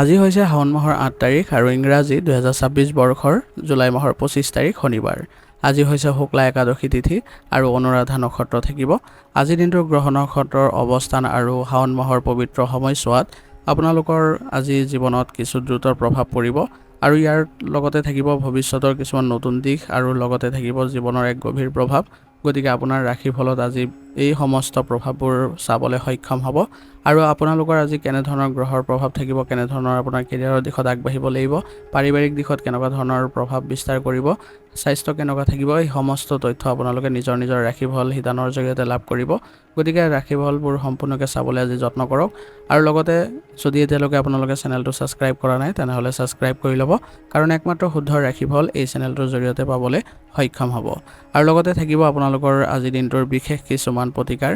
আজি হৈছে শাওণ মাহৰ ৮ তাৰিখ আৰু ইংৰাজী ২০২৬ বৰ্ষৰ জুলাই মাহৰ ২৫ তাৰিখ শনিবাৰ। আজি হৈছে শুক্লা একাদশী তিথি আৰু অনুৰাধা নক্ষত্ৰ থাকিব। আজিৰ দিনটোৰ গ্ৰহ নক্ষত্ৰৰ অৱস্থান আৰু শাওণ মাহৰ পবিত্ৰ সময়ছোৱাত আপোনালোকৰ আজি জীৱনত কিছু দ্ৰুত প্ৰভাৱ পৰিব আৰু ইয়াৰ লগতে থাকিব ভৱিষ্যতৰ কিছুমান নতুন দিশ আৰু লগতে থাকিব জীৱনৰ এক গভীৰ প্ৰভাৱ। গতিকে আপোনাৰ ৰাশিফলত আজি এই সমস্ত প্ৰভাৱবোৰ চাবলৈ সক্ষম হ'ব আৰু আপোনালোকৰ আজি কেনেধৰণৰ গ্ৰহৰ প্ৰভাৱ থাকিব, কেনেধৰণৰ আপোনাৰ কেৰিয়াৰৰ দিশত আগবাঢ়িব লাগিব, পাৰিবাৰিক দিশত কেনেকুৱা ধৰণৰ প্ৰভাৱ বিস্তাৰ কৰিব, স্বাস্থ্য কেনেকুৱা থাকিব, এই সমস্ত তথ্য আপোনালোকে নিজৰ নিজৰ ৰাশিফল শিতানৰ জৰিয়তে লাভ কৰিব। গতিকে ৰাশিফলবোৰ সম্পূৰ্ণকৈ চাবলৈ আজি যত্ন কৰক আৰু লগতে যদি এতিয়ালৈকে আপোনালোকে চেনেলটো ছাবস্ক্ৰাইব কৰা নাই তেনেহ'লে ছাবস্ক্ৰাইব কৰি ল'ব, কাৰণ একমাত্ৰ শুদ্ধ ৰাশিফল এই চেনেলটোৰ জৰিয়তে পাবলৈ সক্ষম হ'ব। আৰু লগতে থাকিব আপোনালোকৰ আজিৰ দিনটোৰ বিশেষ কিছুমান প্ৰতিকাৰ,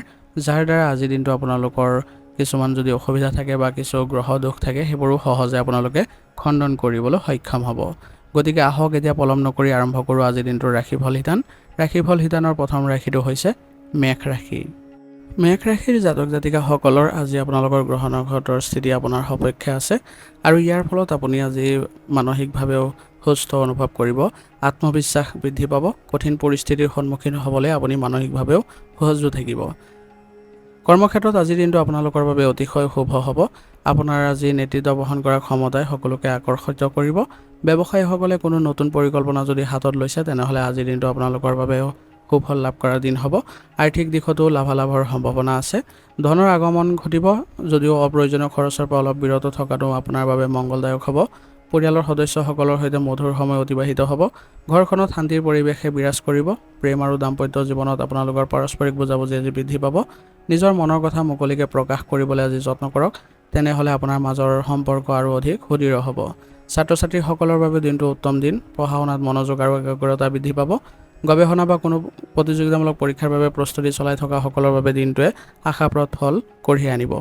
যাৰ দ্বাৰা আজিৰ দিনটো আপোনালোকৰ কিছুমান যদি অসুবিধা থাকে বা কিছু গ্ৰহ দোষ থাকে সেইবোৰো সহজে আপোনালোকে খণ্ডন কৰিবলৈ সক্ষম হ'ব। গতিকে আহক এতিয়া পলম নকৰি আৰম্ভ কৰোঁ আজিৰ দিনটোৰ ৰাশিফল শিতান। ৰাশিফল শিতানৰ প্ৰথম ৰাশিটো হৈছে মেষ ৰাশি। মেষ ৰাশিৰ জাতক জাতিকাসকলৰ আজি আপোনালোকৰ গ্ৰহ নক্ষত্ৰৰ স্থিতি আপোনাৰ সপক্ষে আছে আৰু ইয়াৰ ফলত আপুনি আজি মানসিকভাৱেও সুস্থ অনুভৱ কৰিব, আত্মবিশ্বাস বৃদ্ধি পাব, কঠিন পৰিস্থিতিৰ সন্মুখীন হ'বলৈ আপুনি মানসিকভাৱেও সহজ থাকিব। কৰ্মক্ষেত্ৰত আজিৰ দিনটো আপোনালোকৰ বাবে অতিশয় শুভ হ'ব। আপোনাৰ আজি নেতৃত্ব বহন কৰাৰ ক্ষমতাই সকলোকে আকৰ্ষিত কৰিব। ব্যৱসায়ীসকলে কোনো নতুন পৰিকল্পনা যদি হাতত লৈছে তেনেহ'লে আজিৰ দিনটো আপোনালোকৰ বাবেও সুফল লাভ কৰাৰ দিন হ'ব। আৰ্থিক দিশতো লাভালাভৰ সম্ভাৱনা আছে। ধনৰ আগমন ঘটিব, যদিও অপ্ৰয়োজনীয় খৰচৰ পৰা অলপ বিৰত থকাটো আপোনাৰ বাবে মংগলদায়ক হ'ব। পৰিয়ালৰ সদস্যসকলৰ সৈতে মধুৰ সময় অতিবাহিত হ'ব। ঘৰখনত শান্তিৰ পৰিৱেশে বিৰাজ কৰিব। প্ৰেম আৰু দাম্পত্য জীৱনত আপোনালোকৰ পাৰস্পৰিক বুজাবুজি আজি বৃদ্ধি পাব। নিজৰ মনৰ কথা মুকলিকৈ প্ৰকাশ কৰিবলৈ আজি যত্ন কৰক, তেনেহ'লে আপোনাৰ মাজৰ সম্পৰ্ক আৰু অধিক সুদৃঢ় হ'ব। ছাত্ৰ ছাত্ৰীসকলৰ বাবে দিনটো উত্তম দিন। পঢ়া শুনাত মনোযোগ আৰু একাগ্ৰতা বৃদ্ধি পাব। গৱেষণা বা কোনো প্ৰতিযোগিতামূলক পৰীক্ষাৰ বাবে প্ৰস্তুতি চলাই থকাসকলৰ বাবে দিনটোৱে আশাপ্ৰদ ফল কঢ়িয়াই আনিব।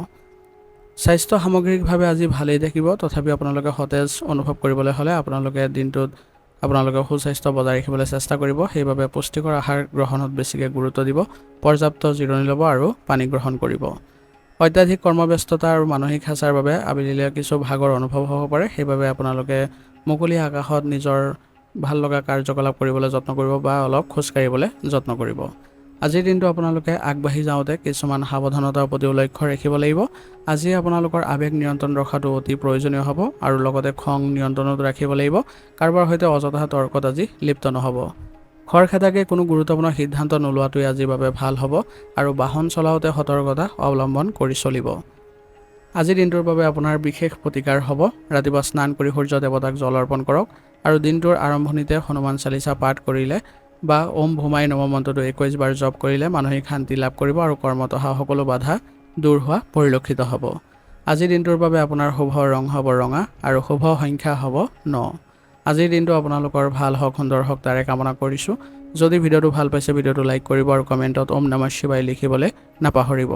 স্বাস্থ্য সামগ্ৰিকভাৱে আজি ভালেই থাকিব, তথাপিও আপোনালোকে সতেজ অনুভৱ কৰিবলৈ হ'লে আপোনালোকে দিনটোত সুস্বাস্থ্য বজাই ৰাখিবলৈ চেষ্টা কৰিব। সেইবাবে পুষ্টিকৰ আহাৰ গ্ৰহণত বেছিকৈ গুৰুত্ব দিব, পৰ্যাপ্ত জিৰণি ল'ব আৰু পানী গ্ৰহণ কৰিব। অত্যাধিক কৰ্মব্যস্ততা আৰু মানসিক হেঁচাৰ বাবে আবেলিলৈ কিছু ভাগৰ অনুভৱ হ'ব পাৰে। সেইবাবে আপোনালোকে মুকলি আকাশত নিজৰ ভাল লগা কাৰ্যকলাপ কৰিবলৈ যত্ন কৰিব বা অলপ খোজকাঢ়িবলৈ যত্ন কৰিব। আজিৰ দিনটো আপোনালোকে আগবাঢ়ি যাওঁতে কিছুমান সাৱধানতাৰ প্ৰতিও লক্ষ্য ৰাখিব লাগিব। আজি আপোনালোকৰ আৱেগ নিয়ন্ত্ৰণ ৰখাটো অতি প্ৰয়োজনীয় হ'ব আৰু লগতে খং নিয়ন্ত্ৰণত ৰাখিব লাগিব। কাৰোবাৰ সৈতে অযথা তৰ্কত আজি লিপ্ত নহ'ব। খৰখেদাকৈ কোনো গুৰুত্বপূৰ্ণ সিদ্ধান্ত নোলোৱাটোৱে আজিৰ বাবে ভাল হ'ব আৰু বাহন চলাওঁতে সতৰ্কতা অৱলম্বন কৰি চলিব। আজিৰ দিনটোৰ বাবে আপোনাৰ বিশেষ প্ৰতিকাৰ হ'ব, ৰাতিপুৱা স্নান কৰি সূৰ্য দেৱতাক জল অৰ্পণ কৰক আৰু দিনটোৰ আৰম্ভণিতে হনুমান চালিচা পাঠ কৰিলে বা ওম ভুমাই নম মন্ত্ৰটো ২১ বাৰ জপ কৰিলে মানসিক শান্তি লাভ কৰিব আৰু কৰ্মত অহা সকলো বাধা দূৰ হোৱা পৰিলক্ষিত হ'ব। আজিৰ দিনটোৰ বাবে আপোনাৰ শুভ ৰং হ'ব ৰঙা আৰু শুভ সংখ্যা হ'ব ৯। আজিৰ দিনটো আপোনালোকৰ ভাল হওক, সুন্দৰ হওক তাৰে কামনা কৰিছোঁ। যদি ভিডিঅ'টো ভাল পাইছে ভিডিঅ'টো লাইক কৰিব আৰু কমেণ্টত ওম নমঃ শিৱায় লিখিবলৈ নাপাহৰিব।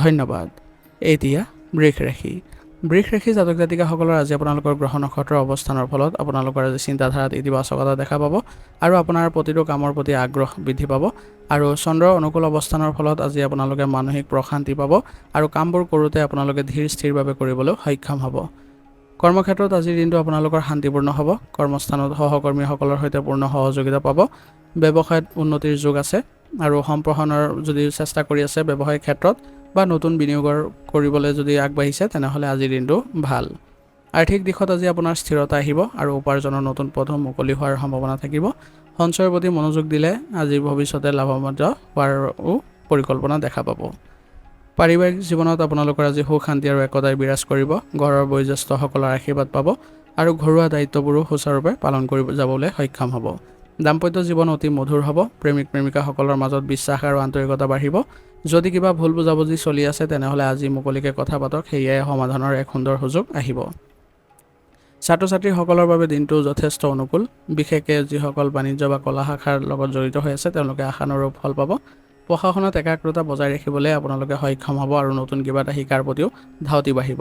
ধন্যবাদ। এতিয়া বৃষ ৰাশি। বৃষ ৰাশি জাতক জাতিকাসকলৰ আজি আপোনালোকৰ গ্ৰহ নক্ষত্ৰৰ অৱস্থানৰ ফলত আপোনালোকৰ আজি চিন্তাধাৰাত ইতিবাচকতা দেখা পাব আৰু আপোনাৰ প্ৰতিটো কামৰ প্ৰতি আগ্ৰহ বৃদ্ধি পাব আৰু চন্দ্ৰৰ অনুকূল অৱস্থানৰ ফলত আজি আপোনালোকে মানসিক প্ৰশান্তি পাব আৰু কামবোৰ কৰোঁতে আপোনালোকে ধীৰ স্থিৰভাৱে কৰিবলৈ সক্ষম হ'ব। কৰ্মক্ষেত্ৰত আজিৰ দিনটো আপোনালোকৰ শান্তিপূৰ্ণ হ'ব। কৰ্মস্থানত সহকৰ্মীসকলৰ সৈতে পূৰ্ণ সহযোগিতা পাব। ব্যৱসায়ত উন্নতিৰ যোগ আছে আৰু সম্প্ৰসাৰণৰ যদি চেষ্টা কৰি আছে ব্যৱসায়িক ক্ষেত্ৰত বা নতুন বিনিয়োগৰ কৰিবলৈ যদি আগবাঢ়িছে তেনেহ'লে আজিৰ দিনটো ভাল। আৰ্থিক দিশত আজি আপোনাৰ স্থিৰতা আহিব আৰু উপাৰ্জনৰ নতুন পথ মুকলি হোৱাৰ সম্ভাৱনা থাকিব। সঞ্চয়ৰ প্ৰতি মনোযোগ দিলে আজি ভৱিষ্যতে লাভান্বিত হোৱাৰো পৰিকল্পনা দেখা পাব। পাৰিবাৰিক জীৱনত আপোনালোকৰ আজি সুখ শান্তি আৰু একতাই বিৰাজ কৰিব। ঘৰৰ বয়োজ্যেষ্ঠসকলৰ আশীৰ্বাদ পাব আৰু ঘৰুৱা দায়িত্ববোৰো সুচাৰুৰূপে পালন কৰি যাবলৈ সক্ষম হ'ব। দাম্পত্য জীৱন অতি মধুৰ হ'ব। প্ৰেমিক প্ৰেমিকাসকলৰ মাজত বিশ্বাস আৰু আন্তৰিকতা বাঢ়িব। যদি কিবা ভুল বুজাবুজি চলি আছে তেনেহ'লে আজি মুকলিকৈ কথা পাতক, সেয়াই সমাধানৰ এক সুন্দৰ সুযোগ আহিব। ছাত্ৰ ছাত্ৰীসকলৰ বাবে দিনটো যথেষ্ট অনুকূল। বিশেষকৈ যিসকল বাণিজ্য বা কলা শাখাৰ লগত জড়িত হৈ আছে তেওঁলোকে আশানুৰূপ ফল পাব। পঢ়া শুনাত একাগ্ৰতা বজাই ৰাখিবলৈ আপোনালোকে সক্ষম হ'ব আৰু নতুন কিবা এটা শিকাৰ প্ৰতিও ধাউতি বাঢ়িব।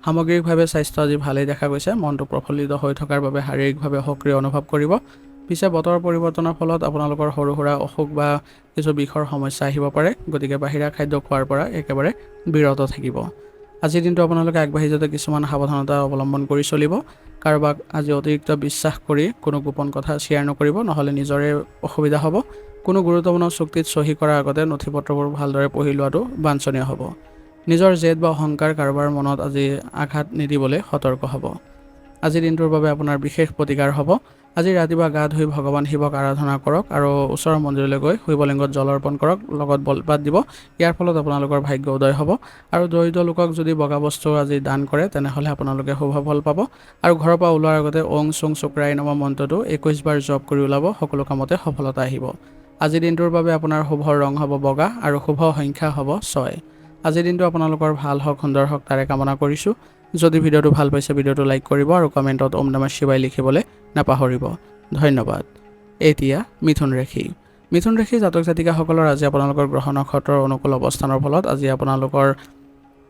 সামগ্ৰিকভাৱে স্বাস্থ্য আজি ভালেই দেখা গৈছে। মনটো প্ৰফুল্লিত হৈ থকাৰ বাবে শাৰীৰিকভাৱে সক্ৰিয় অনুভৱ কৰিব। পিছে বতৰ পৰিৱৰ্তনৰ ফলত আপোনালোকৰ সৰু সুৰা অসুখ বা কিছু বিষৰ সমস্যা আহিব পাৰে, গতিকে বাহিৰা খাদ্য খোৱাৰ পৰা একেবাৰে বিৰত থাকিব। আজিৰ দিনটো আপোনালোকে আগবাঢ়ি যাওঁতে কিছুমান সাৱধানতা অৱলম্বন কৰি চলিব। কাৰোবাক আজি অতিৰিক্ত বিশ্বাস কৰি কোনো গোপন কথা শ্বেয়াৰ নকৰিব, নহ'লে নিজৰে অসুবিধা হ'ব। কোনো গুৰুত্বপূৰ্ণ চুক্তিত চহী কৰাৰ আগতে নথি-পত্ৰবোৰ ভালদৰে পঢ়ি লোৱাটো বাঞ্ছনীয় হ'ব। নিজৰ জেদ বা অহংকাৰ কাৰোবাৰ মনত আজি আঘাত নিদিবলৈ সতৰ্ক হ'ব। আজিৰ দিনটোৰ বাবে আপোনাৰ বিশেষ প্ৰতিকাৰ হ'ব। আজি ৰাতিপুৱা গা ধুই ভগৱান শিৱক আৰাধনা কৰক আৰু ওচৰৰ মন্দিৰলৈ গৈ শিৱলিংগত জল অৰ্পণ কৰক, লগত বলপাত দিব। ইয়াৰ ফলত আপোনালোকৰ ভাগ্য উদয় হ'ব। আৰু দৰিদ্ৰ লোকক যদি বগা বস্তু আজি দান কৰে তেনেহ'লে আপোনালোকে শুভ ফল পাব। আৰু ঘৰৰ পৰা ওলোৱাৰ আগতে ওং চুং চুক্ৰাই নমঃ মন্ত্ৰটো 21 বাৰ জপ কৰি ওলাব, সকলো কামতে সফলতা আহিব। আজিৰ দিনটোৰ বাবে আপোনাৰ শুভ ৰং হ'ব বগা আৰু শুভ সংখ্যা হ'ব 6। আজিৰ দিনটো আপোনালোকৰ ভাল হওক, সুন্দৰ হওক তাৰে কামনা কৰিছোঁ। যদি ভিডিঅ'টো ভাল পাইছে ভিডিঅ'টো লাইক কৰিব আৰু কমেণ্টত ওম নমঃ শিৱায় লিখিবলৈ নাপাহৰিব। ধন্যবাদ। এতিয়া মিথুন ৰাশি। মিথুন ৰাশি জাতক জাতিকাসকলৰ আজি আপোনালোকৰ গ্ৰহ নক্ষত্ৰৰ অনুকূল অৱস্থানৰ ফলত আজি আপোনালোকৰ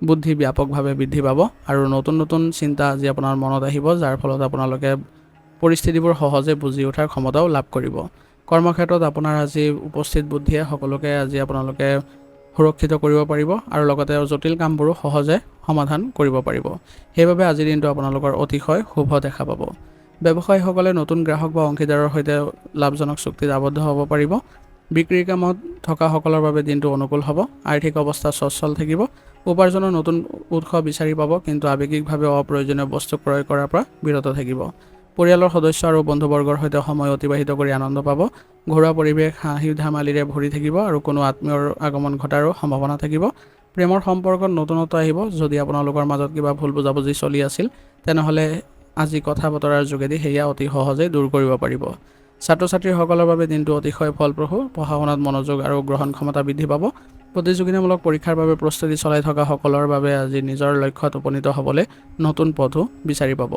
বুদ্ধি ব্যাপকভাৱে বৃদ্ধি পাব আৰু নতুন নতুন চিন্তা আজি আপোনাৰ মনত আহিব, যাৰ ফলত আপোনালোকে পৰিস্থিতিবোৰ সহজে বুজি উঠাৰ ক্ষমতাও লাভ কৰিব। কৰ্মক্ষেত্ৰত আপোনাৰ আজি উপস্থিত বুদ্ধিয়ে সকলোকে আজি আপোনালোকে সুৰক্ষিত কৰিব পাৰিব আৰু লগতে জটিল কামবোৰো সহজে সমাধান কৰিব পাৰিব। সেইবাবে আজিৰ দিনটো আপোনালোকৰ অতিশয় শুভ দেখা পাব। ব্যৱসায়ীসকলে নতুন গ্ৰাহক বা অংশীদাৰৰ সৈতে লাভজনক চুক্তিত আবদ্ধ হ'ব পাৰিব। বিক্ৰীৰ কামত থকাসকলৰ বাবে দিনটো অনুকূল হ'ব। আৰ্থিক অৱস্থা সচ্ছল থাকিব। উপাৰ্জনৰ নতুন উৎস বিচাৰি পাব, কিন্তু আৱেগিকভাৱে অপ্ৰয়োজনীয় বস্তু ক্ৰয় কৰাৰ পৰা বিৰত থাকিব। পৰিয়ালৰ সদস্য আৰু বন্ধুবৰ্গৰ সৈতে সময় অতিবাহিত কৰি আনন্দ পাব। ঘৰুৱা পৰিৱেশ হাঁহি ধেমালিৰে ভৰি থাকিব আৰু কোনো আত্মীয়ৰ আগমন ঘটাৰো সম্ভাৱনা থাকিব। প্ৰেমৰ সম্পৰ্কত নতুনত্ব আহিব। যদি আপোনালোকৰ মাজত কিবা ভুল বুজাবুজি চলি আছিল তেনেহ'লে আজি কথা বতৰাৰ যোগেদি সেয়া অতি সহজেই দূৰ কৰিব পাৰিব। ছাত্ৰ ছাত্ৰীসকলৰ বাবে দিনটো অতিশয় ফলপ্ৰসূ। পঢ়া শুনাত মনোযোগ আৰু গ্ৰহণ ক্ষমতা বৃদ্ধি পাব। প্ৰতিযোগিতামূলক পৰীক্ষাৰ বাবে প্ৰস্তুতি চলাই থকা সকলৰ বাবে আজি নিজৰ লক্ষ্যত উপনীত হ'বলৈ নতুন পথো বিচাৰি পাব।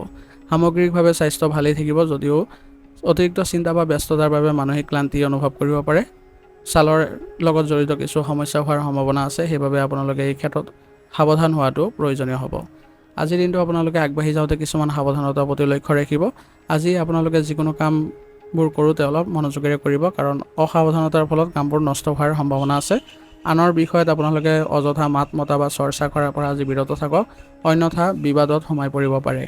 সামগ্ৰিকভাৱে স্বাস্থ্য ভালেই থাকিব, যদিও অতিৰিক্ত চিন্তা বা ব্যস্ততাৰ বাবে মানসিক ক্লান্তি অনুভৱ কৰিব পাৰে। ছালৰ লগত জড়িত কিছু সমস্যা হোৱাৰ সম্ভাৱনা আছে, সেইবাবে আপোনালোকে এই ক্ষেত্ৰত সাৱধান হোৱাটো প্ৰয়োজনীয় হ'ব। আজিৰ দিনটো আপোনালোকে আগবাঢ়ি যাওঁতে কিছুমান সাৱধানতাৰ প্ৰতি লক্ষ্য ৰাখিব। আজি আপোনালোকে যিকোনো কামবোৰ কৰোঁতে অলপ মনোযোগেৰে কৰিব, কাৰণ অসাৱধানতাৰ ফলত কামবোৰ নষ্ট হোৱাৰ সম্ভাৱনা আছে। আনৰ বিষয়ত আপোনালোকে অযথা মাত মতা বা চৰ্চা কৰাৰ পৰা আজি বিৰত থাকক, অন্যথা বিবাদত সোমাই পৰিব পাৰে।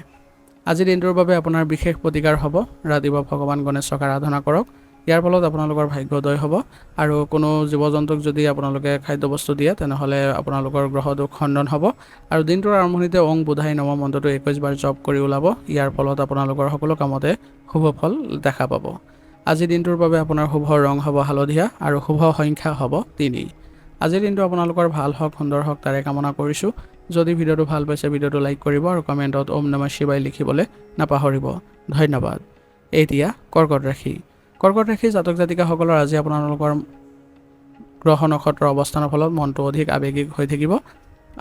আজিৰ দিনটোৰ বাবে আপোনাৰ বিশেষ প্ৰতিকাৰ হ'ব। ৰাতিপুৱা ভগৱান গণেশক আৰাধনা কৰক, ইয়াৰ ফলত আপোনালোকৰ ভাগ্যোদয় হ'ব। আৰু কোনো জীৱ জন্তুক যদি আপোনালোকে খাদ্যবস্তু দিয়ে তেনেহ'লে আপোনালোকৰ গ্ৰহ দোষ খণ্ডন হ'ব। আৰু দিনটোৰ আৰম্ভণিতে ওং বুধাই নমঃ মন্ত্ৰটো 21 বাৰ জপ কৰি ওলাব, ইয়াৰ ফলত আপোনালোকৰ সকলো কামতে শুভ ফল দেখা পাব। আজিৰ দিনটোৰ বাবে আপোনাৰ শুভ ৰং হ'ব হালধীয়া আৰু শুভ সংখ্যা হ'ব 3। আজিৰ দিনটো আপোনালোকৰ ভাল হওক, সুন্দৰ হওক তাৰে কামনা কৰিছোঁ। যদি ভিডিঅ'টো ভাল পাইছে ভিডিঅ'টো লাইক কৰিব আৰু কমেণ্টত ওম নমঃ শিৱায় লিখিবলৈ নাপাহৰিব। ধন্যবাদ। এতিয়া কৰ্কট ৰাশি। কৰ্কট ৰাশি জাতক জাতিকাসকলৰ আজি আপোনালোকৰ গ্ৰহ নক্ষত্ৰৰ অৱস্থানৰ ফলত মনটো অধিক আৱেগিক হৈ থাকিব।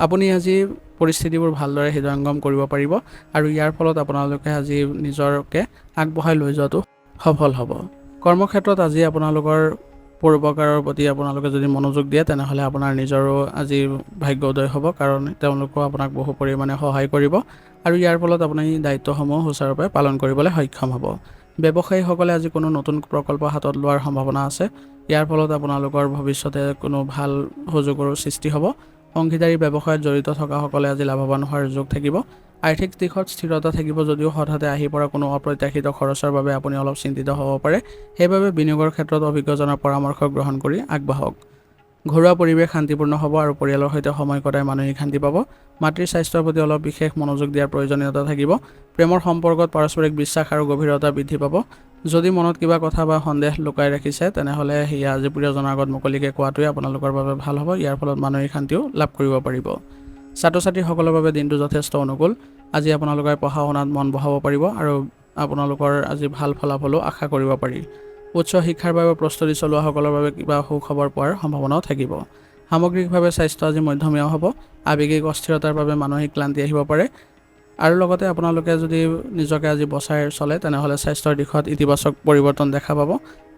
আপুনি আজি পৰিস্থিতিবোৰ ভালদৰে হৃদয়ংগম কৰিব পাৰিব আৰু ইয়াৰ ফলত আপোনালোকে আজি নিজকে আগবঢ়াই লৈ যোৱাটো সফল হ'ব। কৰ্মক্ষেত্ৰত আজি আপোনালোকৰ পৰোপকাৰৰ প্ৰতি আপোনালোকে যদি মনোযোগ দিয়ে তেনেহ'লে আপোনাৰ নিজৰো আজি ভাগ্যোদয় হ'ব, কাৰণ তেওঁলোকেও আপোনাক বহু পৰিমাণে সহায় কৰিব আৰু ইয়াৰ ফলত আপুনি দায়িত্বসমূহ সুচাৰুৰূপে পালন কৰিবলৈ সক্ষম হ'ব। ব্যৱসায়ীসকলে আজি কোনো নতুন প্ৰকল্প হাতত লোৱাৰ সম্ভাৱনা আছে। ইয়াৰ ফলত আপোনালোকৰ ভৱিষ্যতে কোনো ভাল সুযোগৰো সৃষ্টি হ'ব। অংশীদাৰী ব্যৱসায়ত জড়িত থকাসকলে আজি লাভৱান হোৱাৰ যোগ থাকিব। আৰ্থিক দিশত স্থিৰতা থাকিব, যদিও হঠাতে আহি পৰা কোনো অপ্ৰত্যাশিত খৰচৰ বাবে আপুনি অলপ চিন্তিত হ'ব পাৰে। সেইবাবে বিনিয়োগৰ ক্ষেত্ৰত অভিজ্ঞজনৰ পৰামৰ্শ গ্ৰহণ কৰি আগবাঢ়ক। ঘৰুৱা পৰিৱেশ শান্তিপূৰ্ণ হ'ব আৰু পৰিয়ালৰ সৈতে সময় কটাই মানসিক শান্তি পাব। মাতৃৰ স্বাস্থ্যৰ প্ৰতি অলপ বিশেষ মনোযোগ দিয়াৰ প্ৰয়োজনীয়তা থাকিব। প্ৰেমৰ সম্পৰ্কত পাৰস্পৰিক বিশ্বাস আৰু গভীৰতা বৃদ্ধি পাব। যদি মনত কিবা কথা বা সন্দেহ লুকাই ৰাখিছে তেনেহ'লে সেয়া আজি প্ৰিয়জনৰ আগত মুকলিকৈ কোৱাটোৱে আপোনালোকৰ বাবে ভাল হ'ব। ইয়াৰ ফলত মানসিক শান্তিও লাভ কৰিব পাৰিব। ছাত্ৰ ছাত্ৰীসকলৰ বাবে দিনটো যথেষ্ট অনুকূল। আজি আপোনালোকে পঢ়া শুনাত মন বহাব পাৰিব আৰু আপোনালোকৰ আজি ভাল ফলাফলো আশা কৰিব পাৰি। উচ্চ শিক্ষাৰ বাবে প্ৰস্তুতি চলোৱাসকলৰ বাবে কিবা সুখবৰ পোৱাৰ সম্ভাৱনাও থাকিব। সামগ্ৰিকভাৱে স্বাস্থ্য আজি মধ্যমীয়া হ'ব। আৱেগিক অস্থিৰতাৰ বাবে মানসিক ক্লান্তি আহিব পাৰে আৰু লগতে আপোনালোকে যদি নিজকে আজি বচাই চলে তেনেহ'লে স্বাস্থ্যৰ দিশত ইতিবাচক পৰিৱৰ্তন দেখা পাব।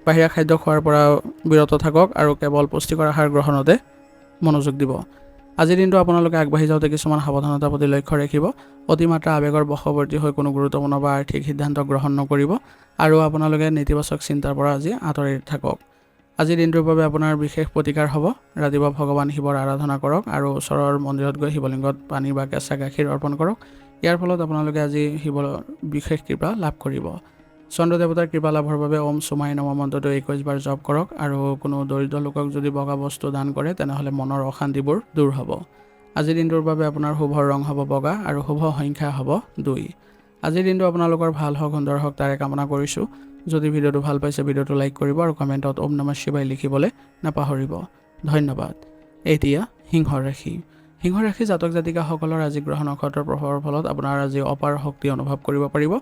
বাহিৰা খাদ্য খোৱাৰ পৰা বিৰত থাকক আৰু কেৱল পুষ্টিকৰ আহাৰ গ্ৰহণতে মনোযোগ দিব। আজিৰ দিনটো আপোনালোকে আগবাঢ়ি যাওঁতে কিছুমান সাৱধানতাৰ প্ৰতি লক্ষ্য ৰাখিব। অতিমাত্ৰা আৱেগৰ বশৱৰ্তী হৈ কোনো গুৰুত্বপূৰ্ণ বা আৰ্থিক সিদ্ধান্ত গ্ৰহণ নকৰিব আৰু আপোনালোকে নেতিবাচক চিন্তাৰ পৰা আজি আঁতৰি থাকক। আজিৰ দিনটোৰ বাবে আপোনাৰ বিশেষ প্ৰতিকাৰ হ'ব। ৰাতিপুৱা ভগৱান শিৱৰ আৰাধনা কৰক আৰু ওচৰৰ মন্দিৰত গৈ শিৱলিংগত পানী বা কেঁচা গাখীৰ অৰ্পণ কৰক। ইয়াৰ ফলত আপোনালোকে আজি শিৱৰ বিশেষ কৃপা লাভ কৰিব। চন্দ্ৰ দেৱতাৰ কৃপা লাভৰ বাবে ওম সুমাই নমঃ মন্ত্ৰটো 21 বাৰ জপ কৰক আৰু কোনো দৰিদ্ৰ লোকক যদি বগা বস্তু দান কৰে তেনেহ'লে মনৰ অশান্তিবোৰ দূৰ হ'ব। আজিৰ দিনটোৰ বাবে আপোনাৰ শুভ ৰং হ'ব বগা আৰু শুভ সংখ্যা হ'ব 2। আজিৰ দিনটো আপোনালোকৰ ভাল হওক, সুন্দৰ হওক তাৰে কামনা কৰিছোঁ। যদি ভিডিঅ'টো ভাল পাইছে ভিডিঅ'টো লাইক কৰিব আৰু কমেণ্টত ওম নমঃ শিৱায় লিখিবলৈ নাপাহৰিব। ধন্যবাদ। এতিয়া সিংহ ৰাশি। সিংহ ৰাশি জাতক জাতিকাসকলৰ আজি গ্ৰহ নক্ষত্ৰৰ প্ৰভাৱৰ ফলত আপোনাৰ আজি অপাৰ শক্তি অনুভৱ কৰিব পাৰিব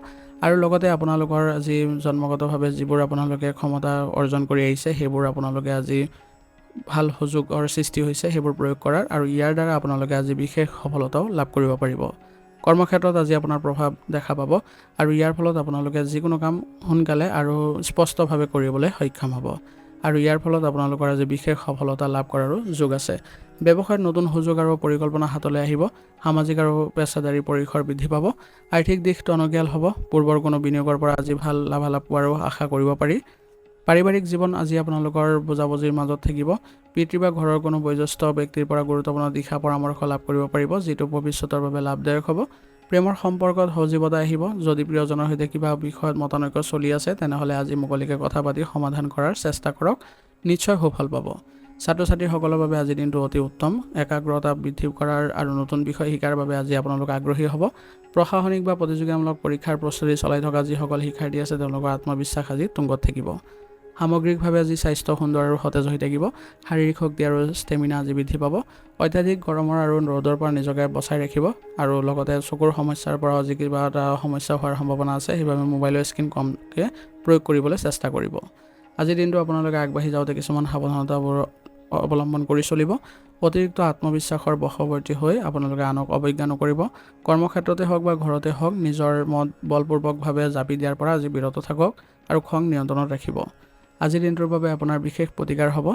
আৰু লগতে আপোনালোকৰ আজি জন্মগতভাৱে যিবোৰ আপোনালোকে ক্ষমতা অৰ্জন কৰি আহিছে সেইবোৰ আপোনালোকে আজি ভাল সুযোগৰ সৃষ্টি হৈছে সেইবোৰ প্ৰয়োগ কৰাৰ আৰু ইয়াৰ দ্বাৰা আপোনালোকে আজি বিশেষ সফলতাও লাভ কৰিব পাৰিব। কৰ্মক্ষেত্ৰত আজি আপোনাৰ প্ৰভাৱ দেখা পাব আৰু ইয়াৰ ফলত আপোনালোকে যিকোনো কাম সোনকালে আৰু স্পষ্টভাৱে কৰিবলৈ সক্ষম হ'ব আৰু ইয়াৰ ফলত আপোনালোকৰ আজি বিশেষ সফলতা লাভ কৰাৰো যোগ আছে। ব্যৱসায়ত নতুন সুযোগ আৰু পৰিকল্পনা হাতলৈ আহিব। সামাজিক আৰু পেছাদাৰী পৰিসৰ বৃদ্ধি পাব। আৰ্থিক দিশ টনকিয়াল হ'ব। পূৰ্বৰ কোনো বিনিয়োগৰ পৰা আজি ভাল লাভালাভ পোৱাৰো আশা কৰিব পাৰি। পাৰিবাৰিক জীৱন আজি আপোনালোকৰ বুজাবুজিৰ মাজত থাকিব। পিতৃ বা ঘৰৰ কোনো বয়োজ্যেষ্ঠ ব্যক্তিৰ পৰা গুৰুত্বপূৰ্ণ দিশা পৰামৰ্শ লাভ কৰিব পাৰিব, যিটো ভৱিষ্যতৰ বাবে লাভদায়ক হ'ব। প্ৰেমৰ সম্পৰ্কত সজীৱতা আহিব। যদি প্ৰিয়জনৰ সৈতে কিবা বিষয়ত মতানৈক্য চলি আছে তেনেহ'লে আজি মুকলিকে কথা পাতি সমাধান কৰাৰ চেষ্টা কৰক, নিশ্চয় সুফল পাব। ছাত্ৰ ছাত্ৰীসকলৰ বাবে আজি দিনটো অতি উত্তম। একাগ্ৰতা বৃদ্ধি কৰাৰ আৰু নতুন বিষয় শিকাৰ বাবে আজি আপোনালোক আগ্ৰহী হ'ব। প্ৰশাসনিক বা প্ৰতিযোগিতামূলক পৰীক্ষাৰ প্ৰস্তুতি চলাই থকা যিসকল শিক্ষাৰ্থী আছে তেওঁলোকৰ আত্মবিশ্বাস আজি তুংগত থাকিব। সামগ্ৰিকভাৱে আজি স্বাস্থ্য সুন্দৰ আৰু সতেজ হৈ থাকিব। শাৰীৰিক শক্তি আৰু ষ্টেমিনা আজি বৃদ্ধি পাব। অত্যাধিক গৰমৰ আৰু ৰ'দৰ পৰা নিজকে বচাই ৰাখিব আৰু লগতে চকুৰ সমস্যাৰ পৰা আজি কিবা এটা সমস্যা হোৱাৰ সম্ভাৱনা আছে, সেইবাবে মোবাইলৰ স্ক্ৰীণ কমকৈ প্ৰয়োগ কৰিবলৈ চেষ্টা কৰিব। আজিৰ দিনটো আপোনালোকে আগবাঢ়ি যাওঁতে কিছুমান সাৱধানতাবোৰ অৱলম্বন কৰি চলিব। অতিৰিক্ত আত্মবিশ্বাসৰ বশৱৰ্তী হৈ আপোনালোকে আনক অৱজ্ঞা নকৰিব। কৰ্মক্ষেত্ৰতে হওক বা ঘৰতে হওক নিজৰ মত বলপূৰ্বকভাৱে জাপি দিয়াৰ পৰা আজি বিৰত থাকক আৰু খং নিয়ন্ত্ৰণত ৰাখিব। আজিৰ দিনটোৰ বাবে আপোনাৰ বিশেষ প্ৰতিকাৰ হ'ব।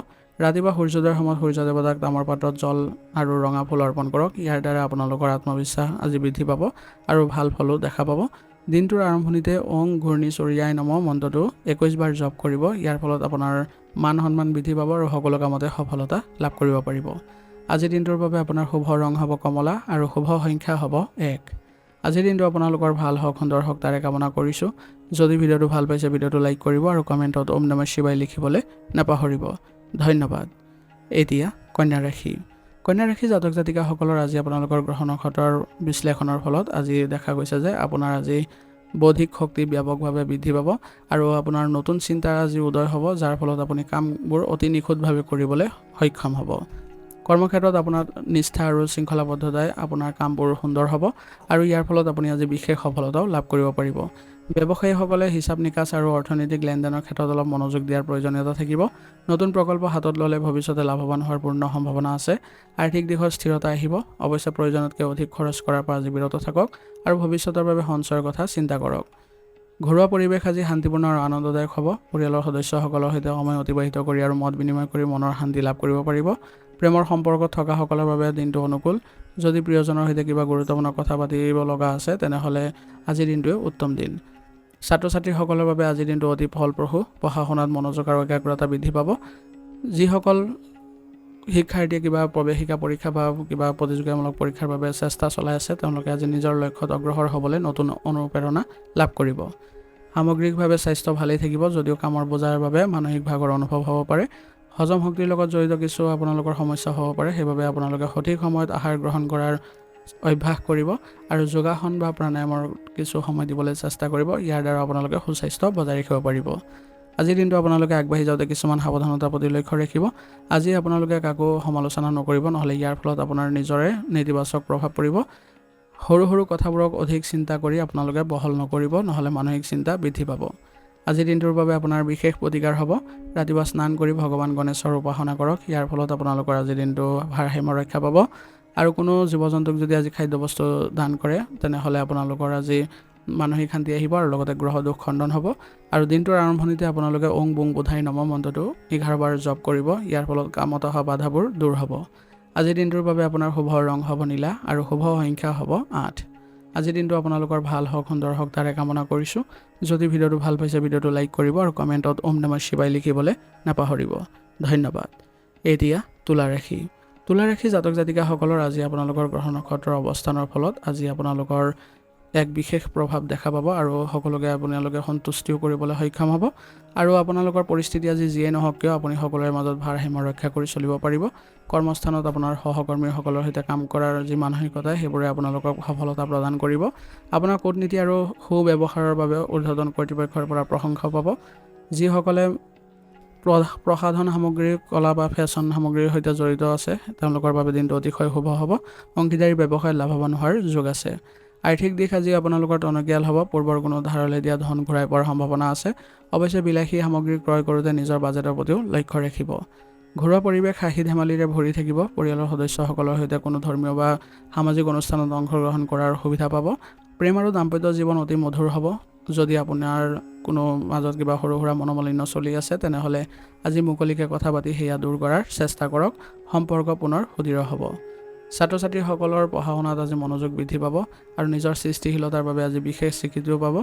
ৰাতিপুৱা সূৰ্যোদয়ৰ সময়ত সূৰ্য দেৱতাক তামৰ পাত্ৰত জল আৰু ৰঙা ফুল অৰ্পণ কৰক। ইয়াৰ দ্বাৰা আপোনালোকৰ আত্মবিশ্বাস আজি বৃদ্ধি পাব আৰু ভাল ফলো দেখা পাব। দিনটোৰ আৰম্ভণিতে ওং ঘূৰ্ণি চৰিয়াই নমঃ মন্ত্ৰটো 21 বাৰ জপ কৰিব। ইয়াৰ ফলত আপোনাৰ মান সন্মান বৃদ্ধি পাব আৰু সকলো কামতে সফলতা লাভ কৰিব পাৰিব। আজিৰ দিনটোৰ বাবে আপোনাৰ শুভ ৰং হ'ব কমলা আৰু শুভ সংখ্যা হ'ব 1। আজিৰ দিনটো আপোনালোকৰ ভাল হওক, সুন্দৰ হওক তাৰে কামনা কৰিছোঁ। যদি ভিডিঅ'টো ভাল পাইছে ভিডিঅ'টো লাইক কৰিব আৰু কমেণ্টত ওম নমঃ শিৱায় লিখিবলৈ নাপাহৰিব। ধন্যবাদ। এতিয়া কন্যা ৰাশি। কন্যা ৰাশি জাতক জাতিকাসকলৰ আজি আপোনালোকৰ গ্ৰহ নক্ষত্ৰৰ বিশ্লেষণৰ ফলত আজি দেখা গৈছে যে আপোনাৰ আজি বৌদ্ধিক শক্তি ব্যাপকভাৱে বৃদ্ধি পাব আৰু আপোনাৰ নতুন চিন্তাৰ আজি উদয় হ'ব, যাৰ ফলত আপুনি কামবোৰ অতি নিখুঁতভাৱে কৰিবলৈ সক্ষম হ'ব। কৰ্মক্ষেত্ৰত আপোনাৰ নিষ্ঠা আৰু শৃংখলাবদ্ধতাই আপোনাৰ কামবোৰ সুন্দৰ হ'ব আৰু ইয়াৰ ফলত আপুনি আজি বিশেষ সফলতাও লাভ কৰিব পাৰিব। ব্যৱসায়ীসকলে হিচাপ নিকাচ আৰু অৰ্থনৈতিক লেনদেনৰ ক্ষেত্ৰত অলপ মনোযোগ দিয়াৰ প্ৰয়োজনীয়তা থাকিব। নতুন প্ৰকল্প হাতত ল'লে ভৱিষ্যতে লাভৱান হোৱাৰ পূৰ্ণ সম্ভাৱনা আছে। আৰ্থিক দিশত স্থিৰতা আহিব। অৱশ্যে প্ৰয়োজনতকৈ অধিক খৰচ কৰাৰ পৰা আজি বিৰত থাকক আৰু ভৱিষ্যতৰ বাবে সঞ্চয়ৰ কথা চিন্তা কৰক। ঘৰুৱা পৰিৱেশ আজি শান্তিপূৰ্ণ আৰু আনন্দদায়ক হ'ব। পৰিয়ালৰ সদস্যসকলৰ সৈতে সময় অতিবাহিত কৰি আৰু মত বিনিময় কৰি মনৰ শান্তি লাভ কৰিব পাৰিব। প্ৰেমৰ সম্পৰ্কত থকা সকলৰ বাবে দিনটো অনুকূল। যদি প্ৰিয়জনৰ সৈতে কিবা গুৰুত্বপূৰ্ণ কথা পাতিব লগা আছে তেনেহ'লে আজিৰ দিনটোৱে উত্তম দিন। ছাত্ৰ ছাত্ৰীসকলৰ বাবে আজিৰ দিনটো অতি ফলপ্ৰসূ। পঢ়া শুনাত মনোযোগ আৰু একাগ্ৰতা বৃদ্ধি পাব। যিসকল শিক্ষাৰ্থীয়ে কিবা প্ৰৱেশিকা পৰীক্ষা বা কিবা প্ৰতিযোগিতামূলক পৰীক্ষাৰ বাবে চেষ্টা চলাই আছে তেওঁলোকে আজি নিজৰ লক্ষ্যত অগ্ৰসৰ হ'বলৈ নতুন অনুপ্ৰেৰণা লাভ কৰিব। সামগ্ৰিকভাৱে স্বাস্থ্য ভালেই থাকিব, যদিও কামৰ বোজাৰ বাবে মানসিক ভাগৰ অনুভৱ হ'ব পাৰে। হজম শক্তিৰ লগত জড়িত কিছু আপোনালোকৰ সমস্যা হ'ব পাৰে, সেইবাবে আপোনালোকে সঠিক সময়ত আহাৰ গ্ৰহণ কৰাৰ অভ্যাস কৰিব আৰু যোগাসন বা প্ৰাণায়ামৰ কিছু সময় দিবলৈ চেষ্টা কৰিব। ইয়াৰ দ্বাৰা আপোনালোকে সুস্বাস্থ্য বজাই ৰাখিব পাৰিব। আজিৰ দিনটো আপোনালোকে আগবাঢ়ি যাওঁতে কিছুমান সাৱধানতাৰ প্ৰতি লক্ষ্য ৰাখিব। আজি আপোনালোকে কাকো সমালোচনা নকৰিব, নহ'লে ইয়াৰ ফলত আপোনাৰ নিজৰে নেতিবাচক প্ৰভাৱ পৰিব। সৰু সৰু কথাবোৰক অধিক চিন্তা কৰি আপোনালোকে বহল নকৰিব, নহ'লে মানসিক চিন্তা বৃদ্ধি পাব। আজিৰ দিনটোৰ বাবে আপোনাৰ বিশেষ প্ৰতিকাৰ হ'ব। ৰাতিপুৱা স্নান কৰি ভগৱান গণেশৰ উপাসনা কৰক। ইয়াৰ ফলত আপোনালোকৰ আজিৰ দিনটো ভাৰসাম্য ৰক্ষা পাব আৰু কোনো জীৱ জন্তুক যদি আজি খাদ্যবস্তু দান কৰে তেনেহ'লে আপোনালোকৰ আজি মানসিক শান্তি আহিব আৰু লগতে গ্ৰহ দোষ খণ্ডন হ'ব। আৰু দিনটোৰ আৰম্ভণিতে আপোনালোকে ওং বুং বুধাই নমঃ মন্ত্ৰটো 11 বাৰ জপ কৰিব। ইয়াৰ ফলত কামত অহা বাধাবোৰ দূৰ হ'ব। আজিৰ দিনটোৰ বাবে আপোনাৰ শুভ ৰং হ'ব নীলা আৰু শুভ সংখ্যা হ'ব 8। আজিৰ দিনটো আপোনালোকৰ ভাল হওক, সুন্দৰ হওক তাৰে কামনা কৰিছোঁ। যদি ভিডিঅ'টো ভাল পাইছে ভিডিঅ'টো লাইক কৰিব আৰু কমেণ্টত ওম নমঃ শিৱায় লিখিবলৈ নাপাহৰিব। ধন্যবাদ। এতিয়া তুলা ৰাশি। তুলা ৰাশি জাতক জাতিকাসকলৰ আজি আপোনালোকৰ গ্ৰহ নক্ষত্ৰৰ অৱস্থানৰ ফলত আজি আপোনালোকৰ এক বিশেষ প্ৰভাৱ দেখা পাব আৰু সকলোকে আপোনালোকে সন্তুষ্টিও কৰিবলৈ সক্ষম হ'ব আৰু আপোনালোকৰ পৰিস্থিতি আজি যিয়ে নহওক কিয় আপুনি সকলোৰে মাজত ভাৰসাম্য ৰক্ষা কৰি চলিব পাৰিব। কৰ্মস্থানত আপোনাৰ সহকৰ্মীসকলৰ সৈতে কাম কৰাৰ যি মানসিকতা সেইবোৰে আপোনালোকক সফলতা প্ৰদান কৰিব। আপোনাৰ কূটনীতি আৰু সুব্যৱহাৰৰ বাবে ঊৰ্ধ্বতন কৰ্তৃপক্ষৰ পৰা প্ৰশংসা পাব। যিসকলে প্ৰসাধন সামগ্ৰী, কলা বা ফেশ্বন সামগ্ৰীৰ সৈতে জড়িত আছে তেওঁলোকৰ বাবে দিনটো অতিশয় শুভ হ'ব। অংশীদাৰী ব্যৱসায়ত লাভৱান হোৱাৰ যোগ আছে। আৰ্থিক দিশ আজি আপোনালোকৰ টনকিয়াল হ'ব। পূৰ্বৰ কোনো ধাৰলৈ দিয়া ধন ঘূৰাই পোৱাৰ সম্ভাৱনা আছে। অৱশ্যে বিলাসী সামগ্ৰী ক্ৰয় কৰোঁতে নিজৰ বাজেটৰ প্ৰতিও লক্ষ্য ৰাখিব। ঘৰুৱা পৰিৱেশ হাঁহি ধেমালিৰে ভৰি থাকিব। পৰিয়ালৰ সদস্যসকলৰ সৈতে কোনো ধৰ্মীয় বা সামাজিক অনুষ্ঠানত অংশগ্ৰহণ কৰাৰ সুবিধা পাব। প্ৰেম আৰু দাম্পত্য জীৱন অতি মধুৰ হ'ব। যদি আপোনাৰ কোনো মাজত কিবা সৰু সুৰা মনোমালিন্য চলি আছে তেনেহ'লে আজি মুকলিকৈ কথা পাতি সেয়া দূৰ কৰাৰ চেষ্টা কৰক। সম্পৰ্ক পুনৰ সুদৃঢ় হ'ব। ছাত্ৰ ছাত্ৰীসকলৰ পঢ়া শুনাত আজি মনোযোগ বৃদ্ধি পাব আৰু নিজৰ সৃষ্টিশীলতাৰ বাবে আজি বিশেষ স্বীকৃতিও পাব।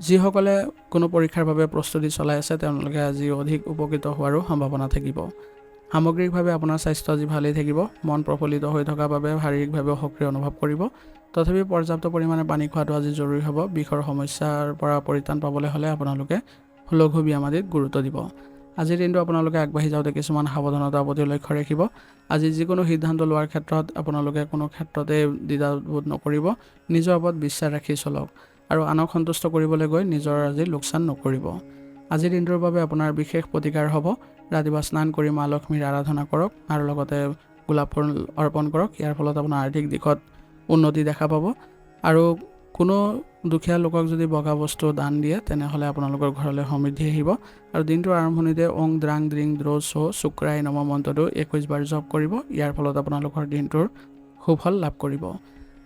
যিসকলে কোনো পৰীক্ষাৰ বাবে প্ৰস্তুতি চলাই আছে তেওঁলোকে আজি অধিক উপকৃত হোৱাৰো সম্ভাৱনা থাকিব। সামগ্ৰিকভাৱে আপোনাৰ স্বাস্থ্য আজি ভালেই থাকিব। মন প্ৰফুল্লিত হৈ থকাৰ বাবে শাৰীৰিকভাৱেও সক্ৰিয় অনুভৱ কৰিব। তথাপি পৰ্যাপ্ত পৰিমাণে পানী খোৱাটো আজি জৰুৰী হ'ব। বিষৰ সমস্যাৰ পৰা পৰিত্ৰাণ পাবলৈ হ'লে আপোনালোকে লঘু ব্যায়াম আদিত গুৰুত্ব দিব। আজিৰ দিনটো আপোনালোকে আগবাঢ়ি যাওঁতে কিছুমান সাৱধানতাৰ প্ৰতি লক্ষ্য ৰাখিব। আজি যিকোনো সিদ্ধান্ত লোৱাৰ ক্ষেত্ৰত আপোনালোকে কোনো ক্ষেত্ৰতে দ্বিধাবোধ নকৰিব। নিজৰ ওপৰত বিশ্বাস ৰাখি চলক আৰু আনক সন্তুষ্ট কৰিবলৈ গৈ নিজৰ আজি লোকচান নকৰিব। আজিৰ দিনটোৰ বাবে আপোনাৰ বিশেষ প্ৰতিকাৰ হ'ব। ৰাতিপুৱা স্নান কৰি মা লক্ষ্মীৰ আৰাধনা কৰক আৰু লগতে গোলাপ ফুল অৰ্পণ কৰক। ইয়াৰ ফলত আপোনাৰ আৰ্থিক দিশত উন্নতি দেখা পাব আৰু কোনো দুখীয়া লোকক যদি বগা বস্তু দান দিয়ে তেনেহ'লে আপোনালোকৰ ঘৰলৈ সমৃদ্ধি আহিব। আৰু দিনটোৰ আৰম্ভণিতে ওং দ্ৰাং দ্ৰিং দ্ৰৌ ছ শুক্ৰাই নম মন্ত্ৰটো 21 বাৰ জপ কৰিব। ইয়াৰ ফলত আপোনালোকৰ দিনটোৰ সুফল লাভ কৰিব।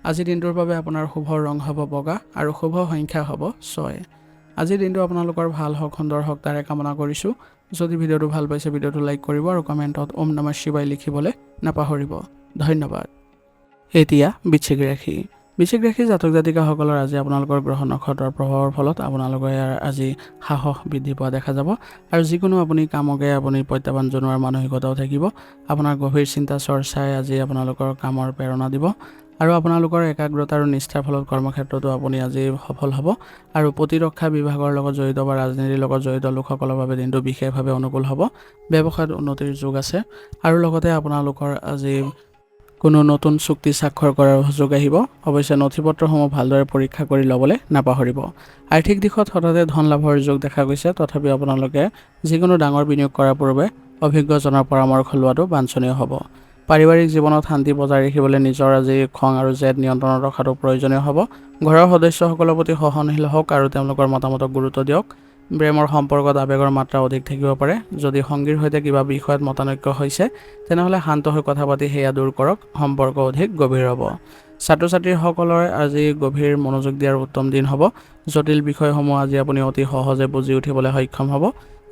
আজিৰ দিনটোৰ বাবে আপোনাৰ শুভ ৰং হ'ব বগা আৰু শুভ সংখ্যা হ'ব 6। আজিৰ দিনটো আপোনালোকৰ ভাল হওক, সুন্দৰ হওক তাৰে কামনা কৰিছোঁ। যদি ভিডিঅ'টো ভাল পাইছে ভিডিঅ'টো লাইক কৰিব আৰু কমেণ্টত ওম নমঃ শিৱায় লিখিবলৈ নাপাহৰিব। ধন্যবাদ। এতিয়া বৃশ্চিক ৰাশি। বৃশ্চিক ৰাশি জাতক জাতিকাসকলৰ আজি আপোনালোকৰ গ্ৰহ নক্ষত্ৰৰ প্ৰভাৱৰ ফলত আপোনালোকে আজি সাহস বৃদ্ধি পোৱা দেখা যাব আৰু যিকোনো আপুনি কামকে আপুনি প্ৰত্যাহ্বান জনোৱাৰ মানসিকতাও থাকিব। আপোনাৰ গভীৰ চিন্তা চৰ্চাই আজি আপোনালোকৰ কামৰ প্ৰেৰণা দিব আৰু আপোনালোকৰ একাগ্ৰতা আৰু নিষ্ঠাৰ ফলত কৰ্মক্ষেত্ৰতো আপুনি আজি সফল হ'ব আৰু প্ৰতিৰক্ষা বিভাগৰ লগত জড়িত বা ৰাজনীতিৰ লগত জড়িত লোকসকলৰ বাবে দিনটো বিশেষভাৱে অনুকূল হ'ব। ব্যৱসায়ত উন্নতিৰ যোগ আছে আৰু লগতে আপোনালোকৰ আজি কোনো নতুন চুক্তি স্বাক্ষৰ কৰাৰ সুযোগ আহিব। অৱশ্যে নথি পত্ৰসমূহ ভালদৰে পৰীক্ষা কৰি ল'বলৈ নাপাহৰিব। আৰ্থিক দিশত হঠাতে ধন লাভৰ যোগ দেখা গৈছে। তথাপিও আপোনালোকে যিকোনো ডাঙৰ বিনিয়োগ কৰাৰ পূৰ্বে অভিজ্ঞজনৰ পৰামৰ্শ লোৱাটো বাঞ্ছনীয় হ'ব। পাৰিবাৰিক জীৱনত শান্তি বজাই ৰাখিবলৈ নিজৰ আজি খং আৰু জেদ নিয়ন্ত্ৰণত ৰখাটো প্ৰয়োজনীয় হ'ব। ঘৰৰ সদস্যসকলৰ প্ৰতি সহনশীল হওক আৰু তেওঁলোকৰ মতামতক গুৰুত্ব দিয়ক। প্ৰেমৰ সম্পৰ্কত আৱেগৰ মাত্ৰা অধিক থাকিব পাৰে। যদি সংগীৰ সৈতে কিবা বিষয়ত মতানৈক্য হৈছে তেনেহ'লে শান্ত হৈ কথা পাতি সেয়া দূৰ কৰক। সম্পৰ্ক অধিক গভীৰ হ'ব। ছাত্ৰ ছাত্ৰীসকলৰ আজি গভীৰ মনোযোগ দিয়াৰ উত্তম দিন হ'ব। জটিল বিষয়সমূহ আজি আপুনি অতি সহজে বুজি উঠিবলৈ সক্ষম হ'ব।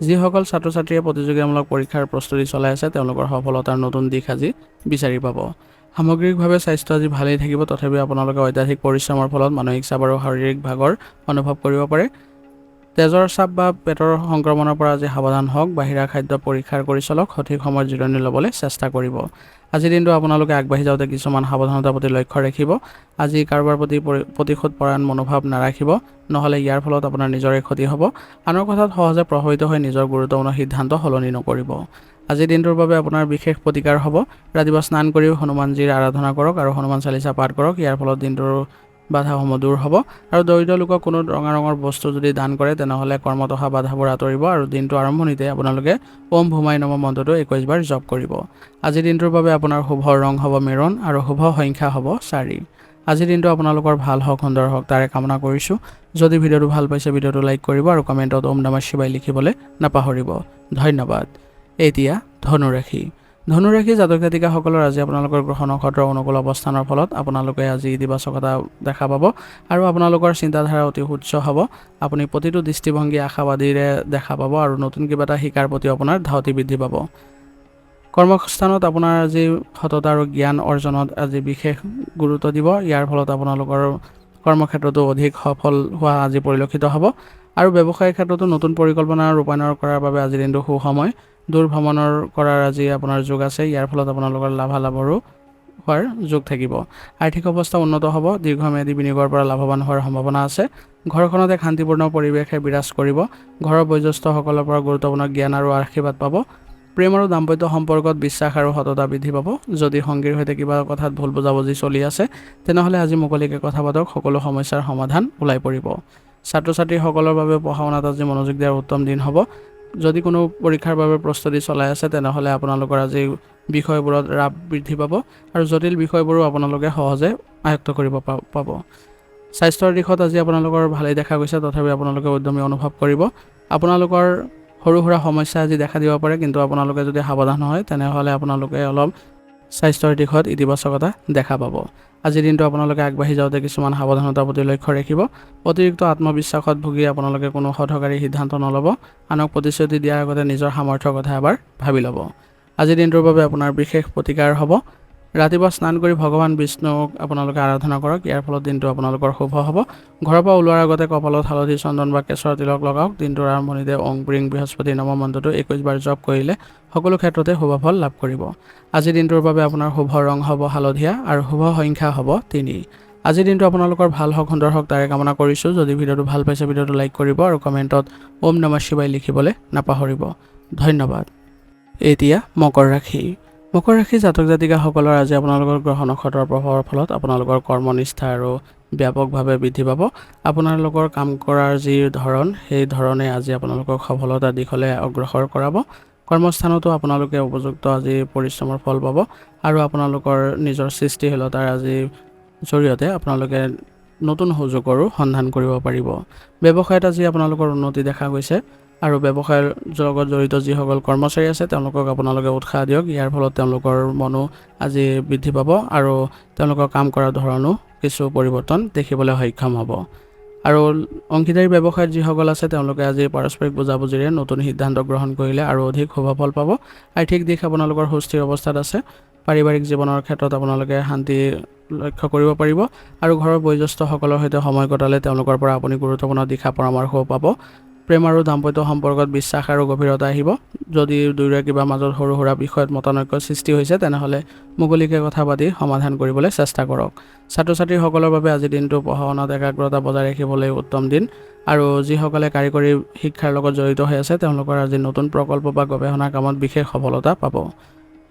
যিসকল ছাত্ৰ ছাত্ৰীয়ে প্ৰতিযোগিতামূলক পৰীক্ষাৰ প্ৰস্তুতি চলাই আছে তেওঁলোকৰ সফলতাৰ নতুন দিশ আজি বিচাৰি পাব। সামগ্ৰিকভাৱে স্বাস্থ্য আজি ভালেই থাকিব। তথাপিও আপোনালোকে অত্যাধিক পৰিশ্ৰমৰ ফলত মানসিক চাপ আৰু শাৰীৰিক ভাগৰ অনুভৱ কৰিব পাৰে। তেজৰ চাপ বা পেটৰ সংক্ৰমণৰ পৰা আজি সাৱধান হওক। বাহিৰা খাদ্য পৰীক্ষা কৰি চলক। সঠিক সময়ত জিৰণি ল'বলৈ চেষ্টা কৰিব। আজিৰ দিনটো আপোনালোকে আগবাঢ়ি যাওঁতে কিছুমান সাৱধানতাৰ প্ৰতি লক্ষ্য ৰাখিব। আজি কাৰোবাৰ প্ৰতি প্ৰতিশোধ পৰায়ণ মনোভাৱ নাৰাখিব, নহ'লে ইয়াৰ ফলত আপোনাৰ নিজৰে ক্ষতি হ'ব। আনৰ কথাত সহজে প্ৰভাৱিত হৈ নিজৰ গুৰুত্বপূৰ্ণ সিদ্ধান্ত সলনি নকৰিব। আজিৰ দিনটোৰ বাবে আপোনাৰ বিশেষ প্ৰতিকাৰ হ'ব। ৰাতিপুৱা স্নান কৰি হনুমানজীৰ আৰাধনা কৰক আৰু হনুমান চালিচা পাঠ কৰক। ইয়াৰ ফলত দিনটোৰ বাধাসমূহ দূৰ হ'ব আৰু দৰিদ্ৰ লোকক কোনো ৰঙা ৰঙৰ বস্তু যদি দান কৰে তেনেহ'লে কৰ্মত অহা বাধাবোৰ আঁতৰিব আৰু দিনটো আৰম্ভণিতে আপোনালোকে ওম ভূমাই নম মন্ত্ৰটো 21 বাৰ জপ কৰিব। আজিৰ দিনটোৰ বাবে আপোনাৰ শুভ ৰং হ'ব মেৰুন আৰু শুভ সংখ্যা হ'ব 4। আজিৰ দিনটো আপোনালোকৰ ভাল হওক, সুন্দৰ হওক তাৰে কামনা কৰিছোঁ। যদি ভিডিঅ'টো ভাল পাইছে ভিডিঅ'টো লাইক কৰিব আৰু কমেণ্টত ওম নমঃ শিৱায় লিখিবলৈ নাপাহৰিব। ধন্যবাদ। এতিয়া ধনুৰাশি। ধনুৰাশি জাতক জাতিকাসকলৰ আজি আপোনালোকৰ গ্ৰহ নক্ষত্ৰৰ অনুকূল অৱস্থানৰ ফলত আপোনালোকে আজি ইতিবাচকতা দেখা পাব আৰু আপোনালোকৰ চিন্তাধাৰা অতি উচ্চ হ'ব। আপুনি প্ৰতিটো দৃষ্টিভংগী আশাবাদীৰে দেখা পাব আৰু নতুন কিবা এটা শিকাৰ প্ৰতি আপোনাৰ ধাউতি বৃদ্ধি পাব। কৰ্মস্থানত আপোনাৰ আজি সততা আৰু জ্ঞান অৰ্জনত আজি বিশেষ গুৰুত্ব দিব। ইয়াৰ ফলত আপোনালোকৰ কৰ্মক্ষেত্ৰতো অধিক সফল হোৱা আজি পৰিলক্ষিত হ'ব আৰু ব্যৱসায়িক ক্ষেত্ৰতো নতুন পৰিকল্পনা ৰূপায়ণ কৰাৰ বাবে আজিৰ দিনটো সুসময়। দূৰ ভ্ৰমণৰ কৰাৰ আজি আপোনাৰ যোগ আছে। ইয়াৰ ফলত আপোনালোকৰ লাভালাভৰো হোৱাৰ যোগ থাকিব। আৰ্থিক অৱস্থা উন্নত হ'ব। দীৰ্ঘম্যাদী বিনিয়োগৰ পৰা লাভৱান হোৱাৰ সম্ভাৱনা আছে। ঘৰখনত এক শান্তিপূৰ্ণ পৰিৱেশে বিৰাজ কৰিব। ঘৰৰ বয়োজ্যেষ্ঠসকলৰ পৰা গুৰুত্বপূৰ্ণ জ্ঞান আৰু আশীৰ্বাদ পাব। প্ৰেম আৰু দাম্পত্য সম্পৰ্কত বিশ্বাস আৰু সততা বৃদ্ধি পাব। যদি সংগীৰ সৈতে কিবা কথাত ভুল বুজাবুজি চলি আছে তেনেহ'লে আজি মুকলিকে কথা পাতক, সকলো সমস্যাৰ সমাধান ওলাই পৰিব। ছাত্ৰ ছাত্ৰীসকলৰ বাবে পঢ়া শুনাত আজি মনোযোগ দিয়াৰ উত্তম দিন হ'ব। যদি কোনো পৰীক্ষাৰ বাবে প্ৰস্তুতি চলাই আছে তেনেহ'লে আপোনালোকৰ আজি বিষয়বোৰত ৰাপ বৃদ্ধি পাব আৰু জটিল বিষয়বোৰো আপোনালোকে সহজে আয়ত্ত কৰিব পাব। স্বাস্থ্যৰ দিশত আজি আপোনালোকৰ ভালেই দেখা গৈছে, তথাপি আপোনালোকে উদ্যমী অনুভৱ কৰিব। আপোনালোকৰ সৰু সুৰা সমস্যা আজি দেখা দিব পাৰে, কিন্তু আপোনালোকে যদি সাৱধান হয় তেনেহ'লে আপোনালোকে অলপ স্বাস্থ্যৰ দিশত ইতিবাচকতা দেখা পাব। আজিৰ দিনটো আপোনালোকে আগবাঢ়ি যাওঁতে কিছুমান সাৱধানতাৰ প্ৰতি লক্ষ্য ৰাখিব। অতিৰিক্ত আত্মবিশ্বাসত ভুগি আপোনালোকে কোনো হঠকাৰী সিদ্ধান্ত নল'ব। আনক প্ৰতিশ্ৰুতি দিয়াৰ আগতে নিজৰ সামৰ্থ্যৰ কথা এবাৰ ভাবি ল'ব। আজিৰ দিনটোৰ বাবে আপোনাৰ বিশেষ প্ৰতিকাৰ হ'ব। ৰাতিপুৱা স্নান কৰি ভগৱান বিষ্ণুক আপোনালোকে আৰাধনা কৰক। ইয়াৰ ফলত দিনটো আপোনালোকৰ শুভ হ'ব। ঘৰৰ পৰা ওলোৱাৰ আগতে কপালত হালধি চন্দন বা কেশৰ তিলক লগাওক। দিনটোৰ আৰম্ভণিতে ওং ব্ৰিং বৃহস্পতি নম মন্ত্ৰটো 21 বাৰ জপ কৰিলে সকলো ক্ষেত্ৰতে শুভফল লাভ কৰিব। আজিৰ দিনটোৰ বাবে আপোনাৰ শুভ ৰং হ'ব হালধীয়া আৰু শুভ সংখ্যা হ'ব 3। আজিৰ দিনটো আপোনালোকৰ ভাল হওক, সুন্দৰ হওক তাৰে কামনা কৰিছোঁ। যদি ভিডিঅ'টো ভাল পাইছে ভিডিঅ'টো লাইক কৰিব আৰু কমেণ্টত ওম নমঃ শিৱায় লিখিবলৈ নাপাহৰিব। ধন্যবাদ। এতিয়া মকৰ ৰাশি। মকৰ ৰাশি জাতক জাতিকাসকলৰ আজি আপোনালোকৰ গ্ৰহ নক্ষত্ৰৰ প্ৰভাৱৰ ফলত আপোনালোকৰ কৰ্মনিষ্ঠা আৰু ব্যাপকভাৱে বৃদ্ধি পাব। আপোনালোকৰ কাম কৰাৰ যি ধৰণ সেই ধৰণে আজি আপোনালোকক সফলতাৰ দিশলৈ অগ্ৰসৰ কৰাব। কৰ্মস্থানতো আপোনালোকে উপযুক্ত আজি পৰিশ্ৰমৰ ফল পাব আৰু আপোনালোকৰ নিজৰ সৃষ্টিশীলতাৰ আজি জৰিয়তে আপোনালোকে নতুন সুযোগৰো সন্ধান কৰিব পাৰিব। ব্যৱসায়ত আজি আপোনালোকৰ উন্নতি দেখা গৈছে আৰু ব্যৱসায়ৰ লগত জড়িত যিসকল কৰ্মচাৰী আছে তেওঁলোকক আপোনালোকে উৎসাহ দিয়ক। ইয়াৰ ফলত তেওঁলোকৰ মনো আজি বৃদ্ধি পাব আৰু তেওঁলোকৰ কাম কৰাৰ ধৰণো কিছু পৰিৱৰ্তন দেখিবলৈ সক্ষম হ'ব। আৰু অংশীদাৰী ব্যৱসায়ত যিসকল আছে তেওঁলোকে আজি পাৰস্পৰিক বুজাবুজিৰে নতুন সিদ্ধান্ত গ্ৰহণ কৰিলে আৰু অধিক শুভফল পাব। আৰ্থিক দিশ আপোনালোকৰ সুস্থিৰ অৱস্থাত আছে। পাৰিবাৰিক জীৱনৰ ক্ষেত্ৰত আপোনালোকে শান্তি লক্ষ্য কৰিব পাৰিব আৰু ঘৰৰ বয়োজ্যেষ্ঠসকলৰ সৈতে সময় কটালে তেওঁলোকৰ পৰা আপুনি গুৰুত্বপূৰ্ণ দিশা পৰামৰ্শও পাব। প্ৰেম আৰু দাম্পত্য সম্পৰ্কত বিশ্বাস আৰু গভীৰতা আহিব। যদি দুয়োৰে কিবা মাজত সৰু সুৰা বিষয়ত মতানৈক্য সৃষ্টি হৈছে তেনেহ'লে মুকলিকে কথা পাতি সমাধান কৰিবলৈ চেষ্টা কৰক। ছাত্ৰ ছাত্ৰীসকলৰ বাবে আজিৰ দিনটো পঢ়া শুনাত একাগ্ৰতা বজাই ৰাখিবলৈ উত্তম দিন আৰু যিসকলে কাৰিকৰী শিক্ষাৰ লগত জড়িত হৈ আছে তেওঁলোকৰ আজি নতুন প্ৰকল্প বা গৱেষণা কামত বিশেষ সফলতা পাব।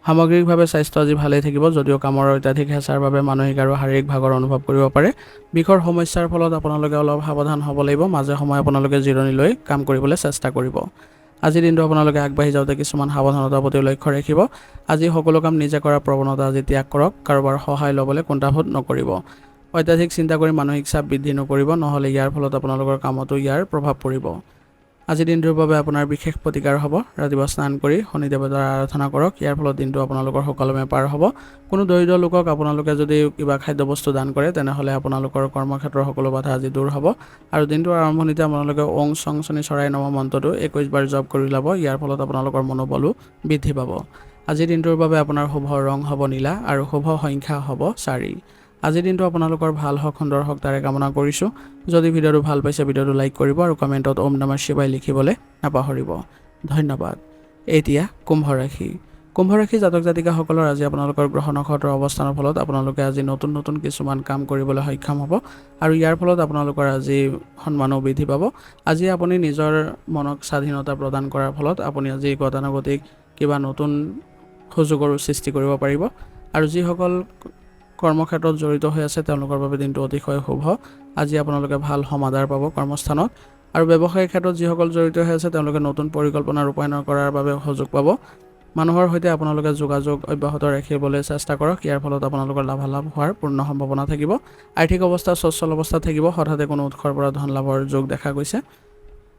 সামগ্ৰিকভাৱে স্বাস্থ্য আজি ভালেই থাকিব, যদিও কামৰ অত্যাধিক হেঁচাৰ বাবে মানসিক আৰু শাৰীৰিক ভাগৰ অনুভৱ কৰিব পাৰে। বিষৰ সমস্যাৰ ফলত আপোনালোকে অলপ সাৱধান হ'ব লাগিব। মাজে সময়ে আপোনালোকে জিৰণি লৈ কাম কৰিবলৈ চেষ্টা কৰিব। আজিৰ দিনটো আপোনালোকে আগবাঢ়ি যাওঁতে কিছুমান সাৱধানতাৰ প্ৰতি লক্ষ্য ৰাখিব। আজি সকলো কাম নিজে কৰাৰ প্ৰৱণতা আজি ত্যাগ কৰক। কাৰোবাৰ সহায় ল'বলৈ কুণ্ঠাবোধ নকৰিব। অত্যাধিক চিন্তা কৰি মানসিক চাপ বৃদ্ধি নকৰিব, নহ'লে ইয়াৰ ফলত আপোনালোকৰ কামতো ইয়াৰ প্ৰভাৱ পৰিব। আজিৰ দিনটোৰ বাবে আপোনাৰ বিশেষ প্ৰতিকাৰ হ'ব। ৰাতিপুৱা স্নান কৰি শনি দেৱতাৰ আৰাধনা কৰক। ইয়াৰ ফলত দিনটো আপোনালোকৰ সুকলমে পাৰ হ'ব। কোনো দৰিদ্ৰ লোকক আপোনালোকে যদি কিবা খাদ্যবস্তু দান কৰে তেনেহ'লে আপোনালোকৰ কৰ্মক্ষেত্ৰৰ সকলো বাধা আজি দূৰ হ'ব আৰু দিনটোৰ আৰম্ভণিতে আপোনালোকে ওং চং শনি চৰাই নম মন্ত্ৰটো 21 বাৰ জপ কৰি ল'ব। ইয়াৰ ফলত আপোনালোকৰ মনোবলো বৃদ্ধি পাব। আজিৰ দিনটোৰ বাবে আপোনাৰ শুভ ৰং হ'ব নীলা আৰু শুভ সংখ্যা হ'ব 4। আজিৰ দিনটো আপোনালোকৰ ভাল হওক, সুন্দৰ হওক তাৰে কামনা কৰিছোঁ। যদি ভিডিঅ'টো ভাল পাইছে ভিডিঅ'টো লাইক কৰিব আৰু কমেণ্টত ওম নমঃ শিৱায় লিখিবলৈ নাপাহৰিব। ধন্যবাদ। এতিয়া কুম্ভ ৰাশি। কুম্ভ ৰাশি জাতক জাতিকাসকলৰ আজি আপোনালোকৰ গ্ৰহ নক্ষত্ৰৰ অৱস্থানৰ ফলত আপোনালোকে আজি নতুন কিছুমান কাম কৰিবলৈ সক্ষম হ'ব আৰু ইয়াৰ ফলত আপোনালোকৰ আজি সন্মানো বৃদ্ধি পাব। আজি আপুনি নিজৰ মনক স্বাধীনতা প্ৰদান কৰাৰ ফলত আপুনি আজি গতানুগতিক কিবা নতুন সুযোগৰো সৃষ্টি কৰিব পাৰিব আৰু যিসকল কৰ্মক্ষেত্ৰত জড়িত হৈ আছে তেওঁলোকৰ বাবে দিনটো অতিশয় শুভ। আজি আপোনালোকে ভাল সমাদৰ পাব কৰ্মস্থানত আৰু ব্যৱসায়িক ক্ষেত্ৰত যিসকল জড়িত হৈ আছে তেওঁলোকে নতুন পৰিকল্পনা ৰূপায়ণ কৰাৰ বাবে সুযোগ পাব। মানুহৰ সৈতে আপোনালোকে যোগাযোগ অব্যাহত ৰাখিবলৈ চেষ্টা কৰক। ইয়াৰ ফলত আপোনালোকৰ লাভালাভ হোৱাৰ পূৰ্ণ সম্ভাৱনা থাকিব। আৰ্থিক অৱস্থা সচ্ছল অৱস্থাত থাকিব। হঠাতে কোনো উৎসৰ পৰা ধন লাভৰ যোগ দেখা গৈছে।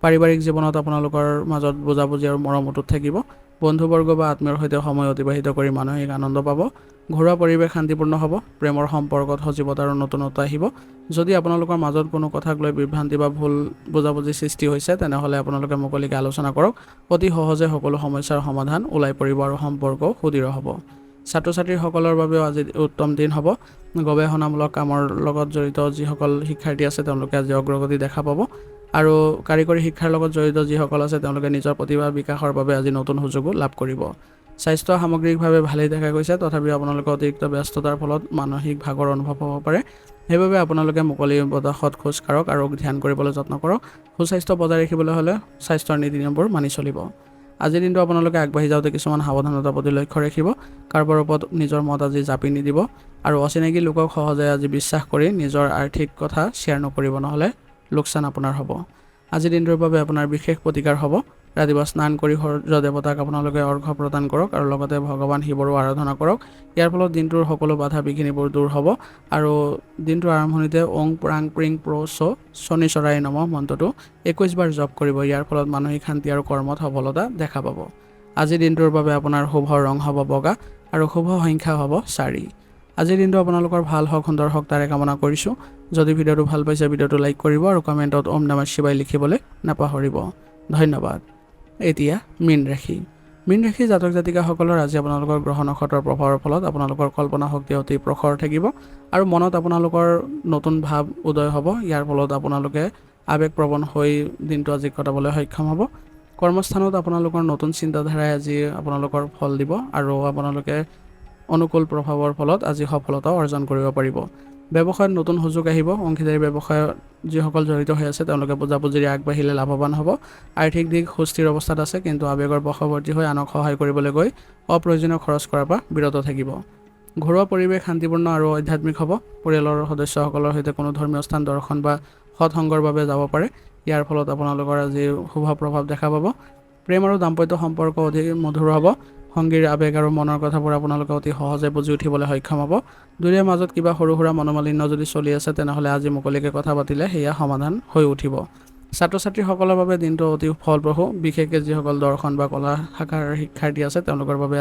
পাৰিবাৰিক জীৱনত আপোনালোকৰ মাজত বুজাবুজি আৰু মৰম অটুট থাকিব। বন্ধুবৰ্গ বা আত্মীয়ৰ সৈতে সময় অতিবাহিত কৰি মানসিক আনন্দ পাব। ঘৰুৱা পৰিৱেশ শান্তিপূৰ্ণ হ'ব। প্ৰেমৰ সম্পৰ্কত সজীৱতা আৰু নতুনত্ব আহিব। যদি আপোনালোকৰ মাজত কোনো কথাক লৈ বিভ্ৰান্তি বা ভুল বুজাবুজি সৃষ্টি হৈছে তেনেহ'লে আপোনালোকে মুকলিকে আলোচনা কৰক। অতি সহজে সকলো সমস্যাৰ সমাধান ওলাই পৰিব আৰু সম্পৰ্ক সুদৃঢ় হ'ব। ছাত্ৰ ছাত্ৰীসকলৰ বাবেও আজি উত্তম দিন হ'ব। গৱেষণামূলক কামৰ লগত জড়িত যিসকল শিক্ষাৰ্থী আছে তেওঁলোকে আজি অগ্ৰগতি দেখা পাব আৰু কাৰিকৰী শিক্ষাৰ লগত জড়িত যিসকল আছে তেওঁলোকে নিজৰ প্ৰতিভা বিকাশৰ বাবে আজি নতুন সুযোগো লাভ কৰিব। স্বাস্থ্য সামগ্ৰিকভাৱে ভালেই দেখা গৈছে, তথাপিও আপোনালোকে অতিৰিক্ত ব্যস্ততাৰ ফলত মানসিক ভাগৰ অনুভৱ হ'ব পাৰে। সেইবাবে আপোনালোকে মুকলি বতাহত খোজ কাঢ়ক আৰু ধ্যান কৰিবলৈ যত্ন কৰক। সুস্বাস্থ্য বজাই ৰাখিবলৈ হ'লে স্বাস্থ্যৰ নীতি নিয়মবোৰ মানি চলিব। আজিৰ দিনটো আপোনালোকে আগবাঢ়ি যাওঁতে কিছুমান সাৱধানতাৰ প্ৰতি লক্ষ্য ৰাখিব। কাৰোবাৰ ওপৰত নিজৰ মত আজি জাপি নিদিব আৰু অচিনাকি লোকক সহজে আজি বিশ্বাস কৰি নিজৰ আৰ্থিক কথা শ্বেয়াৰ নকৰিব, নহ'লে লোকচান আপোনাৰ হ'ব। আজিৰ দিনটোৰ বাবে আপোনাৰ বিশেষ প্ৰতিকাৰ হ'ব। ৰাতিপুৱা স্নান কৰি সূৰ্য দেৱতাক আপোনালোকে অৰ্ঘ্য প্ৰদান কৰক আৰু লগতে ভগৱান শিৱৰো আৰাধনা কৰক। ইয়াৰ ফলত দিনটোৰ সকলো বাধা বিঘিনিবোৰ দূৰ হ'ব আৰু দিনটোৰ আৰম্ভণিতে ওং প্ৰাং প্ৰিং প্ৰ চ শনিচৰাই নমঃ মন্ত্ৰটো 21 বাৰ জপ কৰিব। ইয়াৰ ফলত মানসিক শান্তি আৰু কৰ্মত সফলতা দেখা পাব। আজিৰ দিনটোৰ বাবে আপোনাৰ শুভ ৰং হ'ব বগা আৰু শুভ সংখ্যা হ'ব 4। আজিৰ দিনটো আপোনালোকৰ ভাল হওক, সুন্দৰ হওক তাৰে কামনা কৰিছোঁ। যদি ভিডিঅ'টো ভাল পাইছে ভিডিঅ'টো লাইক কৰিব আৰু কমেণ্টত ওম নমঃ শিৱায় লিখিবলৈ নাপাহৰিব। ধন্যবাদ। এতিয়া মীন ৰাশি। মীন ৰাশি জাতক জাতিকাসকলৰ আজি আপোনালোকৰ গ্ৰহ নক্ষত্ৰৰ প্ৰভাৱৰ ফলত আপোনালোকৰ কল্পনা শক্তি অতি প্ৰখৰ থাকিব আৰু মনত আপোনালোকৰ নতুন ভাৱ উদয় হ'ব। ইয়াৰ ফলত আপোনালোকে আৱেগপ্ৰৱণ হৈ দিনটো আজি কটাবলৈ সক্ষম হ'ব। কৰ্মস্থানত আপোনালোকৰ নতুন চিন্তাধাৰাই আজি আপোনালোকৰ ফল দিব আৰু আপোনালোকে অনুকূল প্ৰভাৱৰ ফলত আজি সফলতা অৰ্জন কৰিব পাৰিব। ব্যৱসায়ত নতুন সুযোগ আহিব। অংশীদাৰী ব্যৱসায়ত যিসকল জড়িত হৈ আছে তেওঁলোকে বুজাবুজিৰে আগবাঢ়িলে লাভৱান হ'ব। আৰ্থিক দিশ সুস্থিৰ অৱস্থাত আছে, কিন্তু আৱেগৰ বশৱৰ্তী হৈ আনক সহায় কৰিবলৈ গৈ অপ্ৰয়োজনীয় খৰচ কৰাৰ পৰা বিৰত থাকিব। ঘৰুৱা পৰিৱেশ শান্তিপূৰ্ণ আৰু আধ্যাত্মিক হ'ব। পৰিয়ালৰ সদস্যসকলৰ সৈতে কোনো ধৰ্মীয় স্থান দৰ্শন বা সৎসংগৰ বাবে যাব পাৰে। ইয়াৰ ফলত আপোনালোকৰ আজি শুভ প্ৰভাৱ দেখা পাব। প্ৰেম আৰু দাম্পত্য সম্পৰ্ক অধিক মধুৰ হ'ব। সংগীৰ আৱেগ আৰু মনৰ কথাবোৰ আপোনালোকে অতি সহজে বুজি উঠিবলৈ সক্ষম হ'ব। দুয়োৰে মাজত কিবা সৰু সুৰা মনোমালিন্য যদি চলি আছে তেনেহ'লে আজি মুকলিকৈ কথা পাতিলে সেয়া সমাধান হৈ উঠিব। ছাত্ৰ ছাত্ৰীসকলৰ বাবে দিনটো অতি ফলপ্ৰসূ। বিশেষকৈ যিসকল দৰ্শন বা কলা শাখাৰ শিক্ষাৰ্থী আছে তেওঁলোকৰ বাবে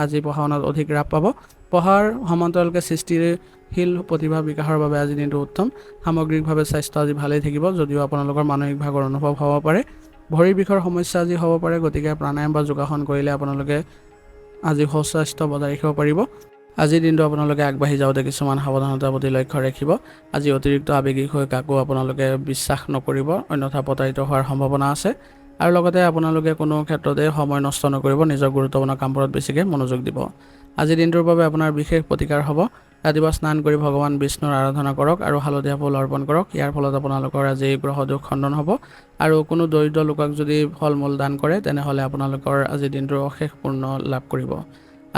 আজি পঢ়া শুনাত অধিক ৰাপ পাব। পঢ়াৰ সমান্তৰালকৈ সৃষ্টিশীল প্ৰতিভা বিকাশৰ বাবে আজি দিনটো উত্তম। সামগ্ৰিকভাৱে স্বাস্থ্য আজি ভালেই থাকিব, যদিও আপোনালোকৰ মানসিক ভাগৰ অনুভৱ হ'ব পাৰে। ভৰিৰ বিষৰ সমস্যা আজি হ'ব পাৰে, গতিকে প্ৰাণায়াম বা যোগাসন কৰিলে আপোনালোকে আজি সুস্বাস্থ্য বজাই ৰাখিব পাৰিব। আজিৰ দিনটো আপোনালোকে আগবাঢ়ি যাওঁতে কিছুমান সাৱধানতাৰ প্ৰতি লক্ষ্য ৰাখিব। আজি অতিৰিক্ত আৱেগিক হৈ কাকো আপোনালোকে বিশ্বাস নকৰিব, অন্যথা প্ৰতাৰিত হোৱাৰ সম্ভাৱনা আছে। আৰু লগতে আপোনালোকে কোনো ক্ষেত্ৰতে সময় নষ্ট নকৰিব, নিজৰ গুৰুত্বপূৰ্ণ কামবোৰত বেছিকৈ মনোযোগ দিব। আজিৰ দিনটোৰ বাবে আপোনাৰ বিশেষ প্ৰতিকাৰ হ'ব। ৰাতিপুৱা স্নান কৰি ভগৱান বিষ্ণুৰ আৰাধনা কৰক আৰু হালধীয়া ফুল অৰ্পণ কৰক। ইয়াৰ ফলত আপোনালোকৰ আজি গ্ৰহ দোষ খণ্ডন হ'ব আৰু কোনো দৰিদ্ৰ লোকক যদি ফল মূল দান কৰে তেনেহ'লে আপোনালোকৰ আজিৰ দিনটোৰ অশেষ পূৰ্ণ লাভ কৰিব।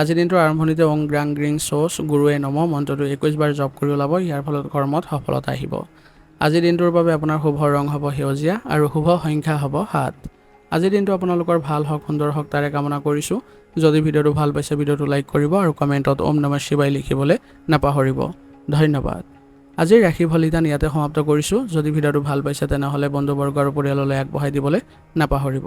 আজিৰ দিনটোৰ আৰম্ভণিতে ওং গ্ৰাং গ্ৰিং চোচ গুৰুৱে নমঃ মন্ত্ৰটো 21 বাৰ জপ কৰি ওলাব। ইয়াৰ ফলত কৰ্মত সফলতা আহিব। আজিৰ দিনটোৰ বাবে আপোনাৰ শুভ ৰং হ'ব সেউজীয়া আৰু শুভ সংখ্যা হ'ব 7। আজিৰ দিনটো আপোনালোকৰ ভাল হওক, সুন্দৰ হওক তাৰে কামনা কৰিছোঁ। যদি ভিডিঅ'টো ভাল পাইছে ভিডিঅ'টো লাইক কৰিব আৰু কমেণ্টত ওম নমঃ শিৱায় লিখিবলৈ নাপাহৰিব। ধন্যবাদ। আজিৰ ৰাশি ফলিতান ইয়াতে সমাপ্ত কৰিছোঁ। যদি ভিডিঅ'টো ভাল পাইছে তেনেহ'লে বন্ধুবৰ্গ আৰু পৰিয়াললৈ আগবঢ়াই দিবলৈ নাপাহৰিব।